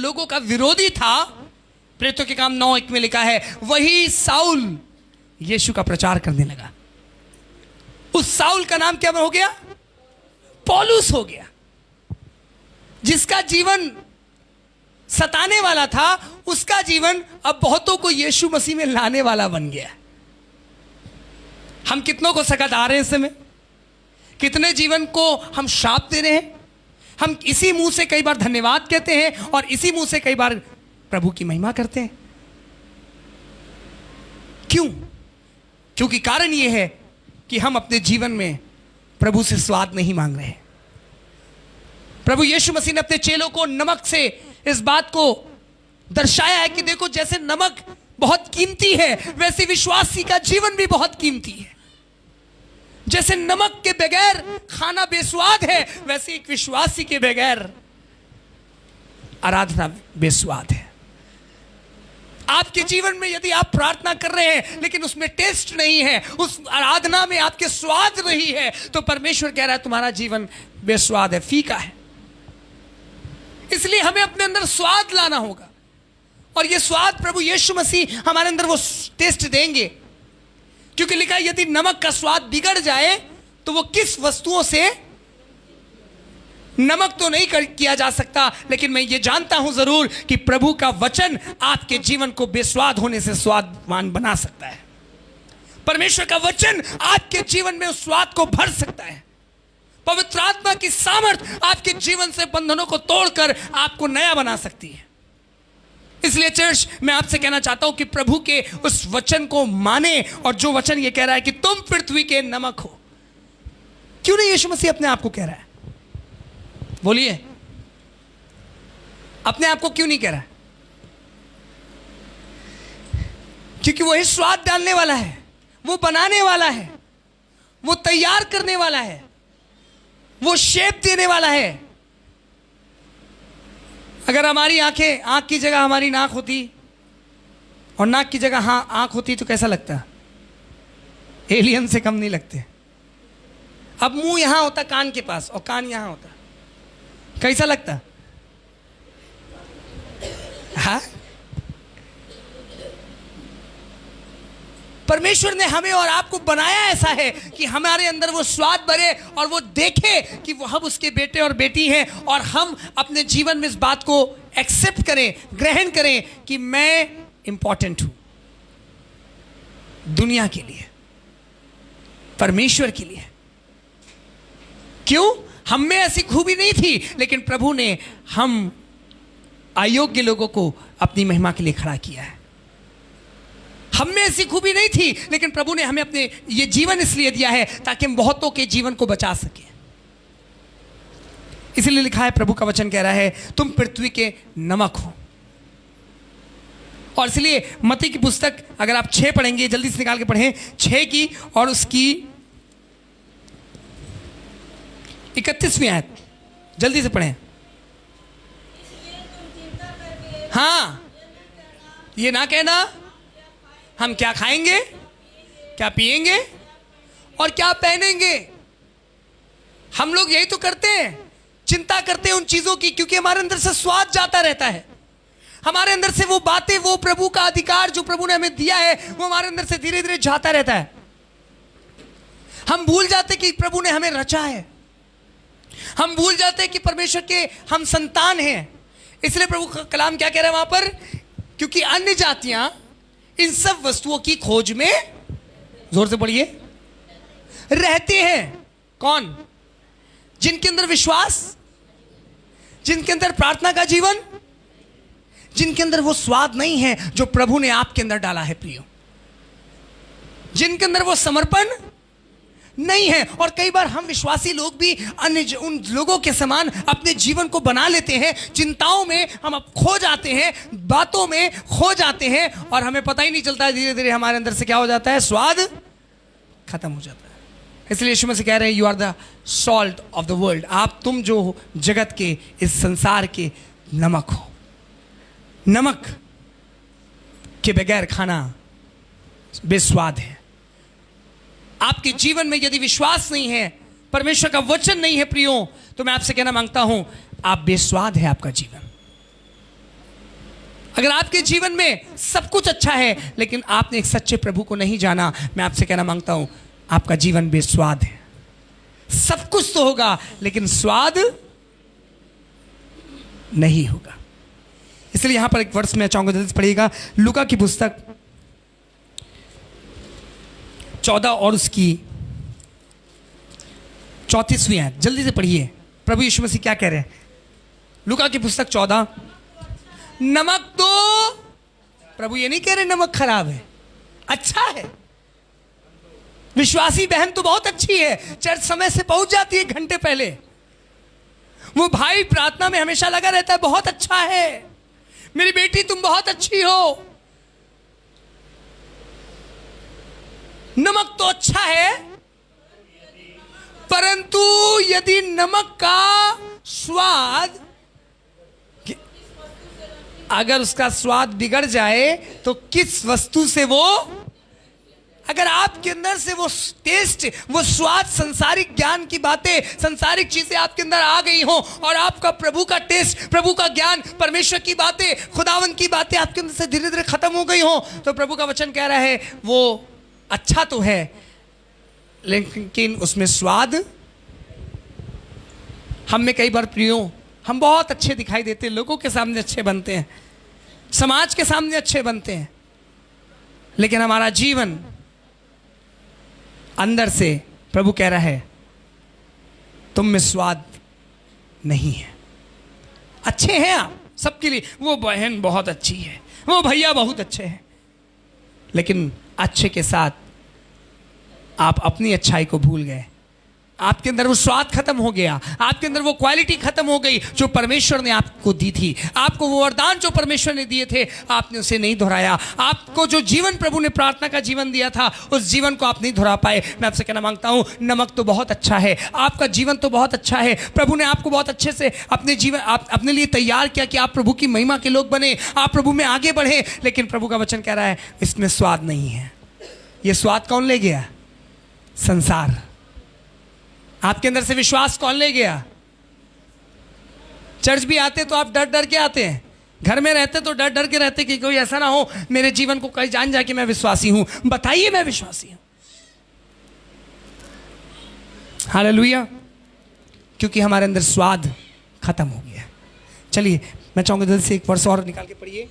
लोगों का विरोधी था, प्रेरितों के काम 9:1 में लिखा है, वही साउल यीशु का प्रचार करने लगा। उस साउल का नाम क्या हो गया? पौलुस हो गया। जिसका जीवन सताने वाला था, उसका जीवन अब बहुतों को यीशु मसीह में लाने वाला बन गया। हम कितनों को सता रहे हैं इस समय, कितने जीवन को हम श्राप दे रहे हैं। हम इसी मुंह से कई बार धन्यवाद कहते हैं और इसी मुंह से कई बार प्रभु की महिमा करते हैं। क्यों? क्योंकि कारण यह है कि हम अपने जीवन में प्रभु से स्वाद नहीं मांग रहे हैं। प्रभु यीशु मसीह ने अपने चेलों को नमक से इस बात को दर्शाया है कि देखो, जैसे नमक बहुत कीमती है, वैसे विश्वासी का जीवन भी बहुत कीमती है। जैसे नमक के बगैर खाना बेस्वाद है, वैसे एक विश्वासी के बगैर आराधना बेस्वाद है। आपके जीवन में यदि आप प्रार्थना कर रहे हैं लेकिन उसमें टेस्ट नहीं है, उस आराधना में आपके स्वाद नहीं है, तो परमेश्वर कह रहा है तुम्हारा जीवन बेस्वाद है, फीका है। इसलिए हमें अपने अंदर स्वाद लाना होगा, और यह स्वाद प्रभु यीशु मसीह हमारे अंदर वो टेस्ट देंगे। क्योंकि लिखा है, यदि नमक का स्वाद बिगड़ जाए तो वो किस वस्तुओं से, नमक तो नहीं किया जा सकता, लेकिन मैं ये जानता हूं जरूर कि प्रभु का वचन आपके जीवन को बेस्वाद होने से स्वादवान बना सकता है। परमेश्वर का वचन आपके जीवन में उस स्वाद को भर सकता है। पवित्र आत्मा की सामर्थ आपके जीवन से बंधनों को तोड़कर आपको नया बना सकती है। इसलिए चर्च, मैं आपसे कहना चाहता हूं कि प्रभु के उस वचन को माने, और जो वचन ये कह रहा है कि तुम पृथ्वी के नमक हो। क्यों नहीं यीशु मसीह अपने आप को कह रहा है? बोलिए, अपने आप को क्यों नहीं कह रहा है? क्योंकि वही स्वाद डालने वाला है, वो बनाने वाला है, वो तैयार करने वाला है, वो शेप देने वाला है। अगर हमारी आंखें, आंख की जगह हमारी नाक होती और नाक की जगह हाँ आंख होती तो कैसा लगता? एलियन से कम नहीं लगते। अब मुंह यहां होता कान के पास और कान यहां होता, कैसा लगता? हाँ? परमेश्वर ने हमें और आपको बनाया ऐसा है कि हमारे अंदर वो स्वाद भरे और वो देखे कि वो हम उसके बेटे और बेटी हैं, और हम अपने जीवन में इस बात को एक्सेप्ट करें, ग्रहण करें कि मैं इंपॉर्टेंट हूं दुनिया के लिए, परमेश्वर के लिए। क्यों? हम में ऐसी खूबी नहीं थी, लेकिन प्रभु ने हम अयोग्य लोगों को अपनी महिमा के लिए खड़ा किया है। हम में ऐसी खूबी नहीं थी, लेकिन प्रभु ने हमें अपने ये जीवन इसलिए दिया है ताकि हम बहुतों के जीवन को बचा सके। इसलिए लिखा है, प्रभु का वचन कह रहा है, तुम पृथ्वी के नमक हो। और इसलिए मत्ती की पुस्तक अगर आप 6 पढ़ेंगे, जल्दी से निकाल के पढ़ें, 6 की और उसकी 31वीं आयत, जल्दी से पढ़ें। हाँ, ये ना कहना हम क्या खाएंगे, क्या पिएंगे और क्या पहनेंगे। हम लोग यही तो करते हैं, चिंता करते हैं उन चीजों की, क्योंकि हमारे अंदर से स्वाद जाता रहता है। हमारे अंदर से वो बातें, वो प्रभु का अधिकार जो प्रभु ने हमें दिया है, वो हमारे अंदर से धीरे धीरे जाता रहता है। हम भूल जाते कि प्रभु ने हमें रचा है, हम भूल जाते कि परमेश्वर के हम संतान हैं। इसलिए प्रभु का कलाम क्या कह रहा है वहां पर, क्योंकि अन्य जातियां इन सब वस्तुओं की खोज में, जोर से पढ़िए, रहते हैं। कौन? जिनके अंदर विश्वास, जिनके अंदर प्रार्थना का जीवन, जिनके अंदर वो स्वाद नहीं है जो प्रभु ने आपके अंदर डाला है प्रियो, जिनके अंदर वो समर्पण नहीं है। और कई बार हम विश्वासी लोग भी अन्य उन लोगों के समान अपने जीवन को बना लेते हैं। चिंताओं में हम अब खो जाते हैं, बातों में खो जाते हैं, और हमें पता ही नहीं चलता है, धीरे धीरे हमारे अंदर से क्या हो जाता है, स्वाद खत्म हो जाता है। इसलिए यीशु मसीह कह रहे हैं, you are the salt of the world. आप, तुम जो हो जगत के, इस संसार के नमक हो। नमक के बगैर खाना बेस्वाद है। आपके जीवन में यदि विश्वास नहीं है, परमेश्वर का वचन नहीं है प्रियो, तो मैं आपसे कहना मांगता हूं, आप बेस्वाद है आपका जीवन। अगर आपके जीवन में सब कुछ अच्छा है लेकिन आपने एक सच्चे प्रभु को नहीं जाना, मैं आपसे कहना मांगता हूं आपका जीवन बेस्वाद है। सब कुछ तो होगा लेकिन स्वाद नहीं होगा। इसलिए यहां पर एक वर्ष में चाहूंगा जल्दी से पढ़िएगा, लूका की पुस्तक 14 और उसकी 34वीं आयत, जल्दी से पढ़िए। प्रभु यीशु मसीह क्या कह रहे हैं? लूका की पुस्तक 14, नमक तो, प्रभु ये नहीं कह रहे नमक खराब है, अच्छा है। विश्वासी बहन तो बहुत अच्छी है, चर्च समय से पहुंच जाती है घंटे पहले। वो भाई प्रार्थना में हमेशा लगा रहता है, बहुत अच्छा है। मेरी बेटी तुम बहुत अच्छी हो। नमक तो अच्छा है, परंतु यदि नमक का स्वाद, अगर उसका स्वाद बिगड़ जाए तो किस वस्तु से वो, अगर आपके अंदर से वो टेस्ट, वो स्वाद, संसारिक ज्ञान की बातें, संसारिक चीजें आपके अंदर आ गई हो और आपका प्रभु का टेस्ट, प्रभु का ज्ञान, परमेश्वर की बातें, खुदावन की बातें आपके अंदर से धीरे धीरे खत्म हो गई हो, तो प्रभु का वचन कह रहा है वो अच्छा तो है लेकिन उसमें स्वाद। हम में कई बार प्रियो, हम बहुत अच्छे दिखाई देते हैं, लोगों के सामने अच्छे बनते हैं, समाज के सामने अच्छे बनते हैं, लेकिन हमारा जीवन अंदर से प्रभु कह रहा है तुम में स्वाद नहीं है। अच्छे हैं आप सबके लिए, वो बहन बहुत अच्छी है, वो भैया बहुत अच्छे हैं, लेकिन अच्छे के साथ आप अपनी अच्छाई को भूल गए। आपके अंदर वो स्वाद खत्म हो गया, आपके अंदर वो क्वालिटी खत्म हो गई जो परमेश्वर ने आपको दी थी। आपको वो वरदान जो परमेश्वर ने दिए थे आपने उसे नहीं दोहराया। आपको जो जीवन प्रभु ने प्रार्थना का जीवन दिया था उस जीवन को आप नहीं दोहरा पाए। मैं आपसे कहना मांगता हूं नमक तो बहुत अच्छा है, आपका जीवन तो बहुत अच्छा है, प्रभु ने आपको बहुत अच्छे से अपने जीवन आप अपने लिए तैयार किया कि आप प्रभु की महिमा के लोग बने, आप प्रभु में आगे बढ़े, लेकिन प्रभु का वचन कह रहा है इसमें स्वाद नहीं है। ये स्वाद कौन ले गया? संसार। आपके अंदर से विश्वास कौन ले गया? चर्च भी आते तो आप डर डर के आते हैं, घर में रहते तो डर डर के रहते कि कोई ऐसा ना हो मेरे जीवन को कहीं जान जाए कि मैं विश्वासी हूं। बताइए मैं विश्वासी हूं। हालेलुया। क्योंकि हमारे अंदर स्वाद खत्म हो गया। चलिए मैं चाहूंगा जल्दी से एक वर्ष और निकाल के पढ़िए।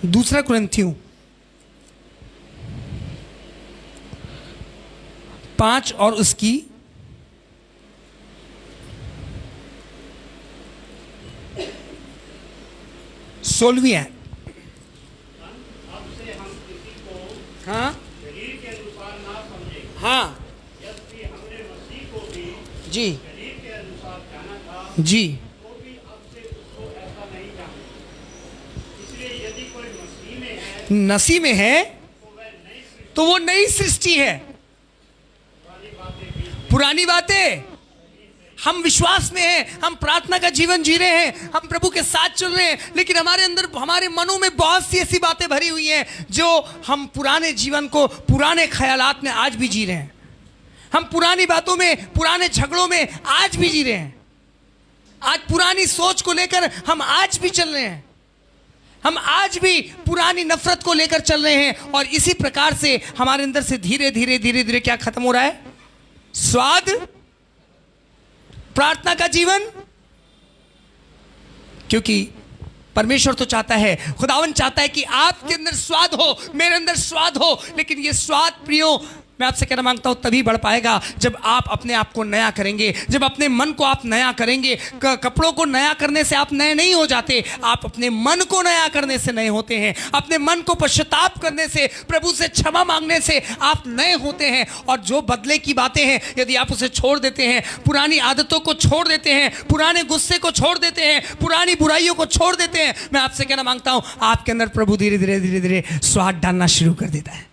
दूसरा कुरिन्थियों 5 और उसकी 16वीं है। हाँ हाँ जी जी नसी में है तो वो नई सृष्टि है। पुरानी बातें, हम विश्वास में हैं, हम प्रार्थना का जीवन जी रहे हैं, हम प्रभु के साथ चल रहे हैं, लेकिन हमारे अंदर, हमारे मनों में बहुत सी ऐसी बातें भरी हुई हैं जो हम पुराने जीवन को, पुराने ख्यालात में आज भी जी रहे हैं। हम पुरानी बातों में, पुराने झगड़ों में आज भी जी रहे हैं। आज पुरानी सोच को लेकर हम आज भी चल रहे हैं। हम आज भी पुरानी नफरत को लेकर चल रहे हैं और इसी प्रकार से हमारे अंदर से धीरे धीरे धीरे धीरे क्या खत्म हो रहा है? स्वाद, प्रार्थना का जीवन। क्योंकि परमेश्वर तो चाहता है, खुदावन चाहता है कि आपके अंदर स्वाद हो, मेरे अंदर स्वाद हो, लेकिन ये स्वाद प्रियो मैं आपसे कहना मांगता हूं तभी बढ़ पाएगा जब आप अपने आप को नया करेंगे, जब अपने मन को आप नया करेंगे। कपड़ों को नया करने से आप नए नहीं हो जाते, आप अपने मन को नया करने से नए होते हैं। अपने मन को पश्चाताप करने से, प्रभु से क्षमा मांगने से आप नए होते हैं। और जो बदले की बातें हैं यदि आप उसे छोड़ देते हैं, पुरानी आदतों को छोड़ देते हैं, पुराने गुस्से को छोड़ देते हैं, पुरानी बुराइयों को छोड़ देते हैं, मैं आपसे कहना मांगता हूं आपके अंदर प्रभु धीरे धीरे धीरे धीरे स्वाद डालना शुरू कर देता है।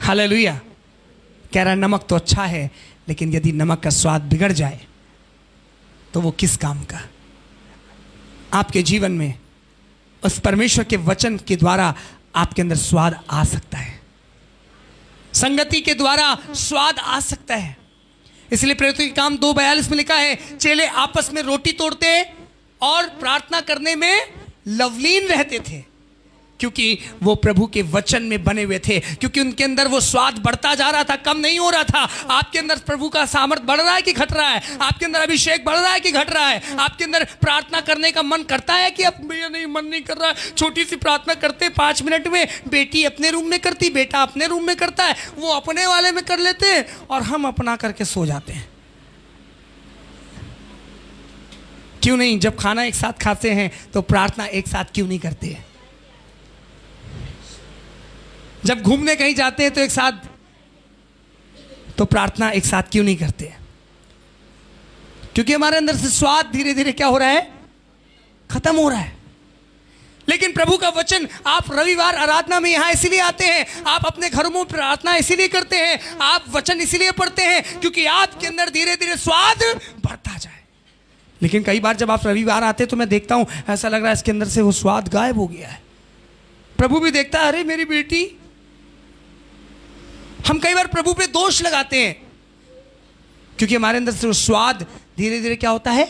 हालेलुया। कह रहा नमक तो अच्छा है लेकिन यदि नमक का स्वाद बिगड़ जाए तो वो किस काम का? आपके जीवन में उस परमेश्वर के वचन के द्वारा आपके अंदर स्वाद आ सकता है, संगति के द्वारा स्वाद आ सकता है। इसलिए प्रेरितों के काम 2:42 में लिखा है, चेले आपस में रोटी तोड़ते और प्रार्थना करने में लवलीन रहते थे, क्योंकि वो प्रभु के वचन में बने हुए थे, क्योंकि उनके अंदर वो स्वाद बढ़ता जा रहा था, कम नहीं हो रहा था। आपके अंदर प्रभु का सामर्थ बढ़ रहा है कि घट रहा है? आपके अंदर अभिषेक बढ़ रहा है कि घट रहा है? आपके अंदर प्रार्थना करने का मन करता है कि अब भैया नहीं, मन नहीं कर रहा है। छोटी सी प्रार्थना करते 5 मिनट में, बेटी अपने रूम में करती, बेटा अपने रूम में करता है, वो अपने वाले में कर लेते हैं और हम अपना करके सो जाते हैं। क्यों नहीं? जब खाना एक साथ खाते हैं तो प्रार्थना एक साथ क्यों नहीं करते हैं? जब घूमने कहीं जाते हैं तो एक साथ, तो प्रार्थना एक साथ क्यों नहीं करते हैं? क्योंकि हमारे अंदर से स्वाद धीरे धीरे क्या हो रहा है? खत्म हो रहा है। लेकिन प्रभु का वचन, आप रविवार आराधना में यहां इसीलिए आते हैं, आप अपने घरों में प्रार्थना इसीलिए करते हैं, आप वचन इसीलिए पढ़ते हैं क्योंकि आपके अंदर धीरे धीरे स्वाद बढ़ता जाए। लेकिन कई बार जब आप रविवार आते हैं तो मैं देखता हूं, ऐसा लग रहा है इसके अंदर से वो स्वाद गायब हो गया है। प्रभु भी देखता है, अरे मेरी बेटी। हम कई बार प्रभु पे दोष लगाते हैं क्योंकि हमारे अंदर से वो स्वाद धीरे धीरे क्या होता है?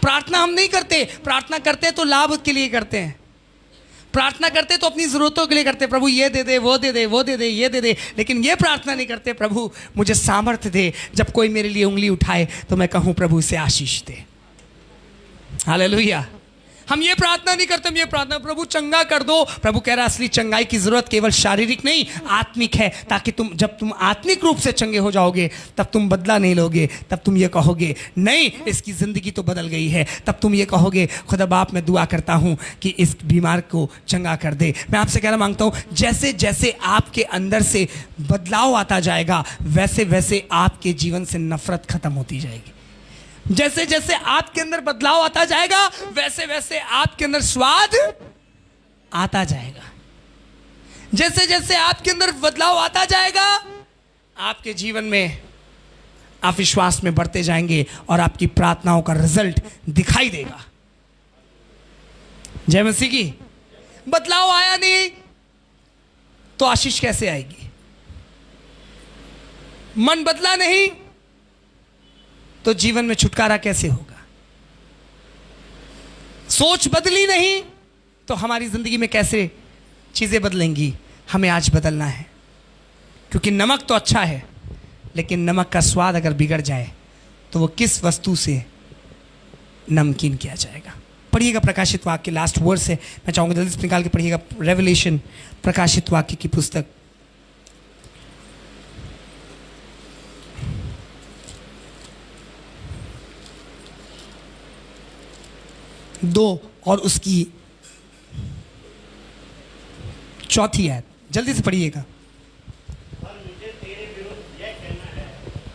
प्रार्थना हम नहीं करते, प्रार्थना करते हैं तो लाभ के लिए करते हैं, प्रार्थना करते तो अपनी जरूरतों के लिए करते, प्रभु ये दे दे, वो दे दे, वो दे दे, ये दे दे। लेकिन ये प्रार्थना नहीं करते, प्रभु मुझे सामर्थ्य दे, जब कोई मेरे लिए उंगली उठाए तो मैं कहूं प्रभु से आशीष दे। हालेलुया। हम ये प्रार्थना नहीं करते, हम ये प्रार्थना, प्रभु चंगा कर दो। प्रभु कह रहा है असली चंगाई की जरूरत केवल शारीरिक नहीं, आत्मिक है, ताकि जब तुम आत्मिक रूप से चंगे हो जाओगे तब तुम बदला नहीं लोगे, तब तुम ये कहोगे नहीं इसकी जिंदगी तो बदल गई है, तब तुम ये कहोगे खुदा बाप मैं दुआ करता हूं कि इस बीमार को चंगा कर दे। मैं आपसे कहना मांगता हूं, जैसे जैसे आपके अंदर से बदलाव आता जाएगा वैसे वैसे आपके जीवन से नफरत खत्म होती जाएगी। जैसे जैसे आपके अंदर बदलाव आता जाएगा वैसे वैसे आपके अंदर स्वाद आता जाएगा। जैसे जैसे आपके अंदर बदलाव आता जाएगा आपके जीवन में आप विश्वास में बढ़ते जाएंगे और आपकी प्रार्थनाओं का रिजल्ट दिखाई देगा। जय मसीह की। बदलाव आया नहीं तो आशीष कैसे आएगी? मन बदला नहीं तो जीवन में छुटकारा कैसे होगा? सोच बदली नहीं तो हमारी जिंदगी में कैसे चीजें बदलेंगी? हमें आज बदलना है, क्योंकि नमक तो अच्छा है लेकिन नमक का स्वाद अगर बिगड़ जाए तो वो किस वस्तु से नमकीन किया जाएगा? पढ़िएगा प्रकाशित वाक्य, लास्ट वर्स है, मैं चाहूंगा जल्दी से निकाल के पढ़िएगा। रेवलेशन, प्रकाशित वाक्य की पुस्तक, 2 और उसकी 4 आयत, जल्दी से पढ़िएगा।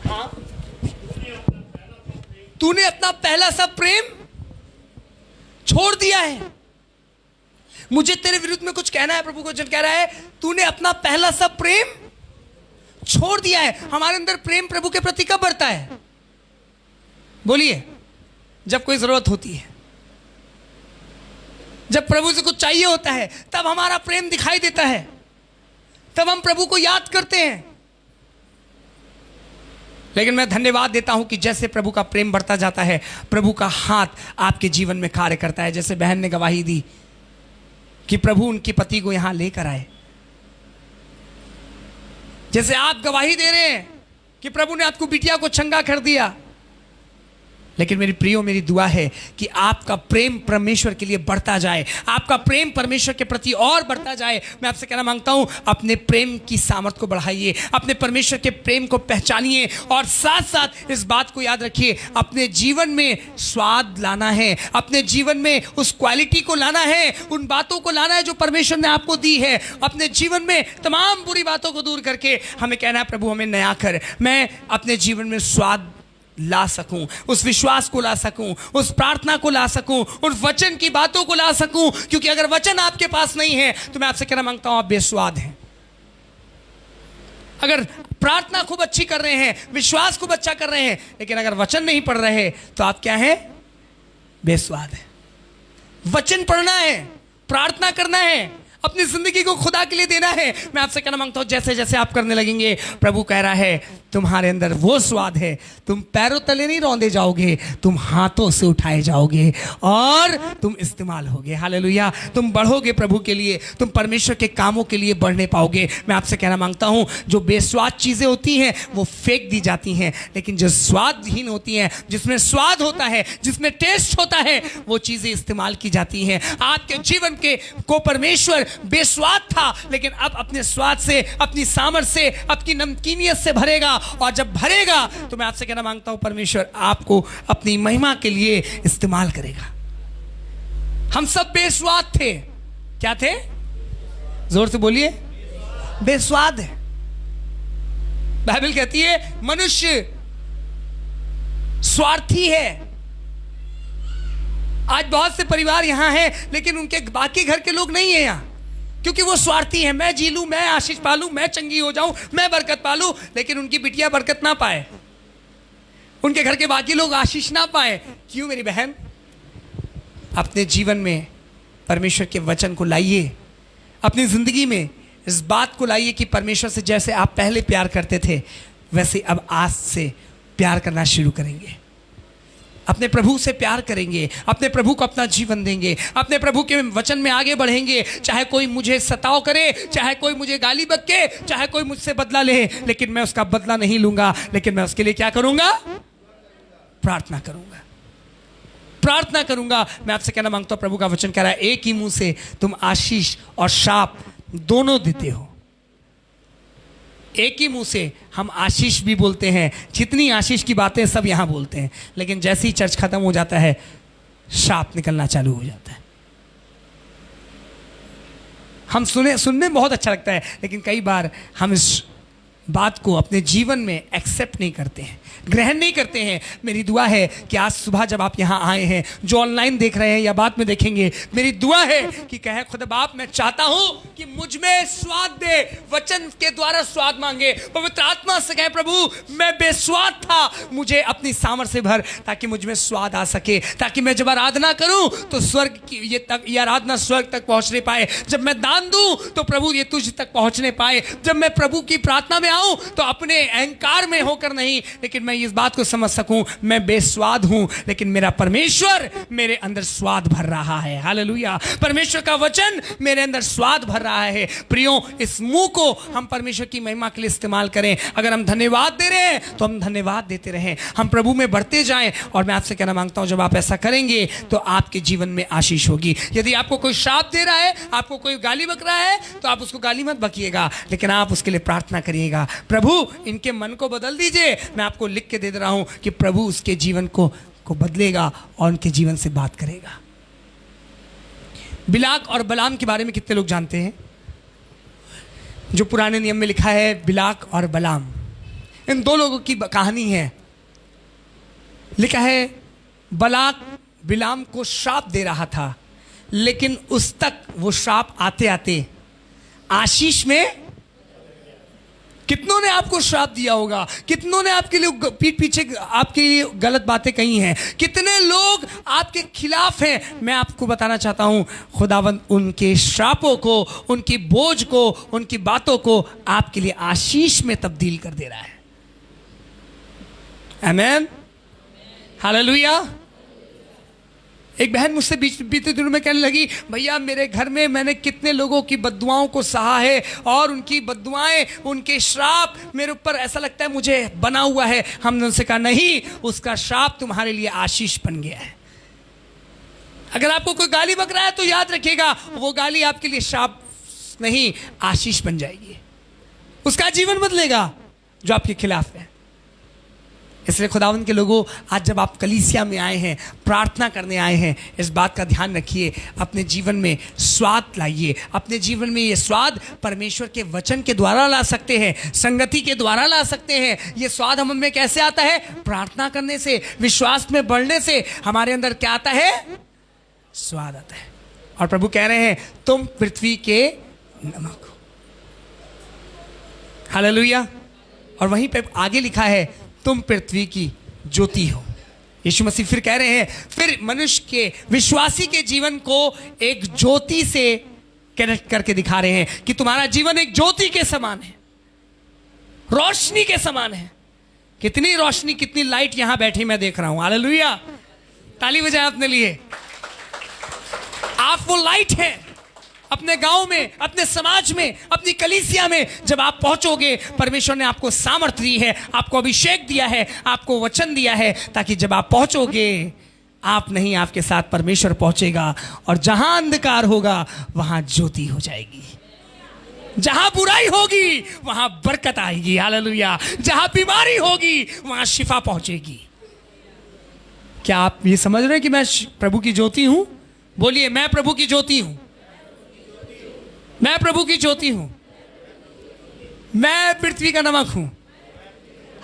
हाँ, तूने अपना पहला सा प्रेम छोड़ दिया है। मुझे तेरे विरुद्ध में कुछ कहना है। प्रभु को जन कह रहा है तूने अपना पहला सा प्रेम छोड़ दिया है। हमारे अंदर प्रेम प्रभु के प्रति कब बढ़ता है? बोलिए, जब कोई जरूरत होती है, जब प्रभु से कुछ चाहिए होता है, तब हमारा प्रेम दिखाई देता है, तब हम प्रभु को याद करते हैं। लेकिन मैं धन्यवाद देता हूं कि जैसे प्रभु का प्रेम बढ़ता जाता है, प्रभु का हाथ आपके जीवन में कार्य करता है। जैसे बहन ने गवाही दी कि प्रभु उनके पति को यहां लेकर आए, जैसे आप गवाही दे रहे हैं कि प्रभु ने आपको बिटिया को चंगा कर दिया। लेकिन मेरी प्रियो, मेरी दुआ है कि आपका प्रेम परमेश्वर के लिए बढ़ता जाए, आपका प्रेम परमेश्वर के प्रति और बढ़ता जाए। मैं आपसे कहना मांगता हूं, अपने प्रेम की सामर्थ को बढ़ाइए, अपने परमेश्वर के प्रेम को पहचानिए और साथ साथ इस बात को याद रखिए, अपने जीवन में स्वाद लाना है, अपने जीवन में उस क्वालिटी को लाना है, उन बातों को लाना है जो परमेश्वर ने आपको दी है। अपने जीवन में तमाम बुरी बातों को दूर करके हमें कहना है, प्रभु हमें नया कर, मैं अपने जीवन में स्वाद ला सकूं, उस विश्वास को ला सकूं, उस प्रार्थना को ला सकूं, उस वचन की बातों को ला सकूं। क्योंकि अगर वचन आपके पास नहीं है तो मैं आपसे कहना मांगता हूं, आप बेस्वाद हैं। अगर प्रार्थना खूब अच्छी कर रहे हैं, विश्वास खूब अच्छा कर रहे हैं, लेकिन अगर वचन नहीं पढ़ रहे तो आप क्या हैं? बेस्वाद है। वचन पढ़ना है, प्रार्थना करना है, अपनी जिंदगी को खुदा के लिए देना है। मैं आपसे कहना मांगता हूं, जैसे जैसे आप करने लगेंगे, प्रभु कह रहा है तुम्हारे अंदर वो स्वाद है, तुम पैरों तले नहीं रौंदे जाओगे, तुम हाथों से उठाए जाओगे और तुम इस्तेमाल होगे। हालेलुया। तुम बढ़ोगे प्रभु के लिए, तुम परमेश्वर के कामों के लिए बढ़ने पाओगे। मैं आपसे कहना मांगता हूं, जो बेस्वाद चीजें होती हैं वो फेंक दी जाती हैं, लेकिन जो स्वादहीन होती हैं, जिसमें स्वाद होता है, जिसमें टेस्ट होता है, वो चीजें इस्तेमाल की जाती हैं। आपके जीवन के को परमेश्वर बेस्वाद था, लेकिन अब अपने स्वाद से, अपनी सामर्थ से, अपनी नमकीनियत से भरेगा, और जब भरेगा तो मैं आपसे कहना मांगता हूं, परमेश्वर आपको अपनी महिमा के लिए इस्तेमाल करेगा। हम सब बेस्वाद थे। क्या थे? जोर से बोलिए। बेस्वाद है। बाइबल कहती है मनुष्य स्वार्थी है। आज बहुत से परिवार यहां हैं, लेकिन उनके बाकी घर के लोग नहीं है यहां, क्योंकि वो स्वार्थी है। मैं जी लूं, मैं आशीष पालूं, मैं चंगी हो जाऊं, मैं बरकत पालूं, लेकिन उनकी बिटिया बरकत ना पाए, उनके घर के बाकी लोग आशीष ना पाए। क्यों मेरी बहन? अपने जीवन में परमेश्वर के वचन को लाइए, अपनी जिंदगी में इस बात को लाइए कि परमेश्वर से जैसे आप पहले प्यार करते थे, वैसे अब आज से प्यार करना शुरू करेंगे। अपने प्रभु से प्यार करेंगे, अपने प्रभु को अपना जीवन देंगे, अपने प्रभु के वचन में आगे बढ़ेंगे। चाहे कोई मुझे सताव करे, चाहे कोई मुझे गाली बके, चाहे कोई मुझसे बदला ले, लेकिन मैं उसका बदला नहीं लूंगा। लेकिन मैं उसके लिए क्या करूंगा? प्रार्थना करूंगा, प्रार्थना करूंगा। मैं आपसे कहना मांगता हूं, प्रभु का वचन कह रहा है, एक ही मुंह से तुम आशीष और शाप दोनों देते हो। एक ही मुंह से हम आशीष भी बोलते हैं, जितनी आशीष की बातें सब यहां बोलते हैं, लेकिन जैसे ही चर्च खत्म हो जाता है, शाप निकलना चालू हो जाता है। हम सुनने में बहुत अच्छा लगता है, लेकिन कई बार हम इस बात को अपने जीवन में एक्सेप्ट नहीं करते हैं, ग्रहण नहीं करते हैं। मेरी दुआ है कि आज सुबह जब आप यहाँ आए हैं, जो ऑनलाइन देख रहे हैं या बाद में देखेंगे, मेरी दुआ है कि कहे खुदा बाप, मैं चाहता हूँ कि मुझ में स्वाद दे, वचन के द्वारा स्वाद मांगे। पवित्र आत्मा से कहे, प्रभु मैं बेस्वाद था, मुझे अपनी सामर्थ से भर, ताकि मुझ में स्वाद आ सके, ताकि मैं जब आराधना करूँ तो स्वर्ग की ये आराधना स्वर्ग तक पहुँचने पाए। जब मैं दान दूँ तो प्रभु ये तुझ तक पहुँचने पाए। जब मैं प्रभु की प्रार्थना में आऊं तो अपने अहंकार में होकर नहीं, लेकिन मैं इस बात को समझ सकूं, मैं बेस्वाद हूं, लेकिन मेरा परमेश्वर मेरे अंदर स्वाद भर रहा है। हालेलुया। परमेश्वर का वचन मेरे अंदर स्वाद भर रहा है। प्रियो, इस मुंह को हम परमेश्वर की महिमा के लिए इस्तेमाल करें। अगर हम धन्यवाद दे रहे हैं तो हम धन्यवाद देते रहें, हम प्रभु में बढ़ते जाएं। और मैं आपसे कहना मांगता हूं, जब आप ऐसा करेंगे तो आपके जीवन में आशीष होगी। यदि आपको कोई श्राप दे रहा है, आपको कोई गाली बक रहा है, तो आप उसको गाली मत बकिएगा, लेकिन आप उसके लिए प्रार्थना करिएगा, प्रभु इनके मन को बदल दीजिए। मैं आपको लिख के दे रहा हूं कि प्रभु उसके जीवन को बदलेगा और उनके जीवन से बात करेगा। बिलाक और बलाम के बारे में कितने लोग जानते हैं? जो पुराने नियम में लिखा है, बिलाक और बलाम, इन दो लोगों की कहानी है। लिखा है, बलाक बिलाम को श्राप दे रहा था, लेकिन उस तक वो श्राप आते आते आशीष में। कितनों ने आपको श्राप दिया होगा, कितनों ने आपके लिए पीठ पीछे आपके लिए गलत बातें कही हैं, कितने लोग आपके खिलाफ हैं। मैं आपको बताना चाहता हूं, खुदावंद उनके श्रापों को, उनकी बोझ को, उनकी बातों को आपके लिए आशीष में तब्दील कर दे रहा है। आमीन, हालेलुया। एक बहन मुझसे बीते दिनों में कहने लगी, भैया मेरे घर में मैंने कितने लोगों की बद्दुआओं को सहा है, और उनकी बद्दुआएं, उनके श्राप मेरे ऊपर ऐसा लगता है मुझे बना हुआ है। हमने उनसे कहा, नहीं, उसका श्राप तुम्हारे लिए आशीष बन गया है। अगर आपको कोई गाली बक रहा है तो याद रखिएगा, वो गाली आपके लिए श्राप नहीं, आशीष बन जाएगी। उसका जीवन बदलेगा जो आपके खिलाफ है। इसलिए खुदावंद के लोगों, आज जब आप कलीसिया में आए हैं, प्रार्थना करने आए हैं, इस बात का ध्यान रखिए, अपने जीवन में स्वाद लाइए। अपने जीवन में ये स्वाद परमेश्वर के वचन के द्वारा ला सकते हैं, संगति के द्वारा ला सकते हैं। ये स्वाद हम में कैसे आता है? प्रार्थना करने से, विश्वास में बढ़ने से हमारे अंदर क्या आता है? स्वाद आता है। और प्रभु कह रहे हैं, तुम पृथ्वी के नमक हो। हालेलुया। और वहीं पे आगे लिखा है, तुम पृथ्वी की ज्योति हो। यीशु मसीह फिर कह रहे हैं, फिर मनुष्य के विश्वासी के जीवन को एक ज्योति से कनेक्ट करके दिखा रहे हैं कि तुम्हारा जीवन एक ज्योति के समान है, रोशनी के समान है। कितनी रोशनी, कितनी लाइट यहां बैठी मैं देख रहा हूं। हालेलुया, ताली बजाएं अपने लिए। आप वो लाइट हैं अपने गांव में, अपने समाज में, अपनी कलीसिया में। जब आप पहुंचोगे, परमेश्वर ने आपको सामर्थ दी है, आपको अभिषेक दिया है, आपको वचन दिया है, ताकि जब आप पहुंचोगे, आप नहीं, आपके साथ परमेश्वर पहुंचेगा। और जहां अंधकार होगा वहां ज्योति हो जाएगी, जहां बुराई होगी वहां बरकत आएगी। हालेलुया, जहां बीमारी होगी वहां शिफा पहुंचेगी। क्या आप ये समझ रहे हैं कि मैं प्रभु की ज्योति हूं? बोलिए, मैं प्रभु की ज्योति हूं, मैं प्रभु की ज्योति हूं, मैं पृथ्वी का नमक हूं।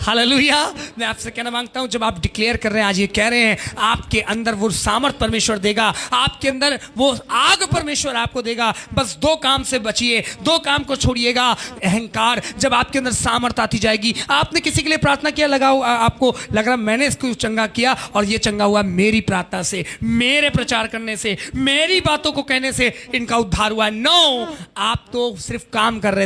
हालेलुया, मैं आपसे कहना मांगता हूं, जब आप डिक्लेयर कर रहे हैं, आज ये कह रहे हैं, आपके अंदर वो सामर्थ परमेश्वर देगा, आपके अंदर वो आग परमेश्वर आपको देगा। बस दो काम से बचिए, दो काम को छोड़िएगा। अहंकार, जब आपके अंदर सामर्थ आती जाएगी। आपने किसी के लिए प्रार्थना किया, आपको लग रहा मैंने इसको चंगा किया और ये चंगा हुआ मेरी प्रार्थना से, मेरे प्रचार करने से, मेरी बातों को कहने से इनका उद्धार हुआ। नो, आप तो सिर्फ काम कर रहे